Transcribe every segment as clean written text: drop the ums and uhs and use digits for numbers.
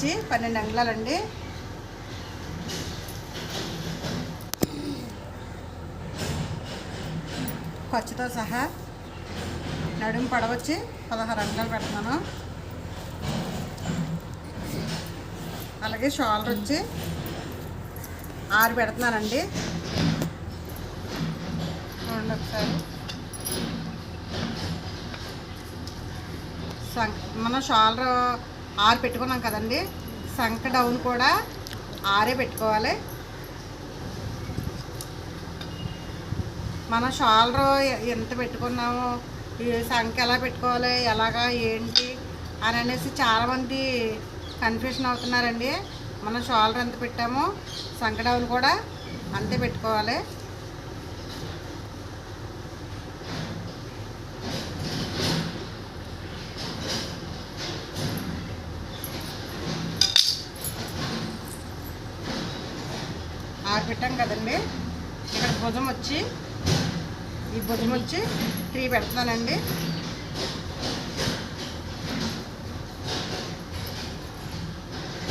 వచ్చి 12 అంగుళాలండి. ఖర్చుతో సహా నడుము పొడవు వచ్చి 16 అంగుళాలు పెడుతున్నాను. అలాగే షోల్డర్ వచ్చి 6 పెడుతున్నానండి. చూడండి ఒకసారి. మనం షోల్డర్ 6 పెట్టుకున్నాం కదండి, సంక డౌన్ కూడా 6 పెట్టుకోవాలి. మనం షోల్డర్ ఎంత పెట్టుకున్నామో, ఈ సంక ఎలా పెట్టుకోవాలి, ఎలాగా ఏంటి అని అనేసి చాలామంది కన్ఫ్యూషన్ అవుతున్నారండి. మనం షోల్డర్ ఎంత పెట్టామో సంక డౌన్ కూడా అంతే పెట్టుకోవాలి. ఆరు పెట్టాం కదండి. ఇక్కడ భుజం వచ్చి, ఈ భుజం వచ్చి 3 పెడుతున్నానండి.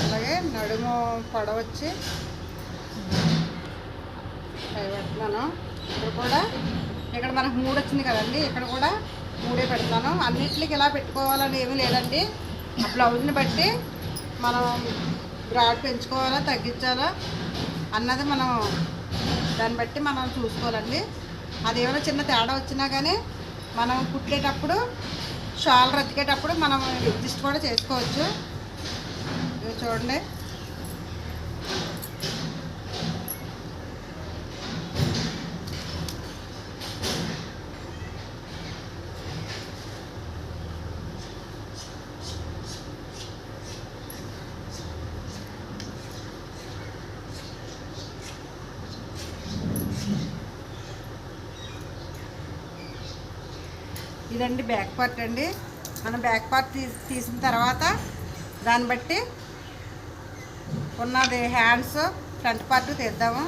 అలాగే నడుము పొడవు వచ్చి 5 పెడుతున్నాను. ఇక్కడ మనకు 3 వచ్చింది కదండి, ఇక్కడ కూడా 3 పెడతాను. అన్నిటికి ఇలా పెట్టుకోవాలని ఏమీ లేదండి. ఆ బ్లౌజ్ని బట్టి మనం బ్రాడ్ పెంచుకోవాలా తగ్గించాలా అన్నది మనం దాన్ని బట్టి మనం చూసుకోవాలండి. అదేమైనా చిన్న తేడా వచ్చినా కానీ మనం కుట్టేటప్పుడు షాల్ రతికేటప్పుడు మనం అడ్జస్ట్ కూడా చేసుకోవచ్చు. ఇవి చూడండి. ఇదండి బ్యాక్ పార్ట్ అండి. మనం బ్యాక్ పార్ట్ తీసిన తర్వాత దాన్ని బట్టి ఉన్నది హ్యాండ్స్ ఫ్రంట్ పార్ట్ తీద్దాము.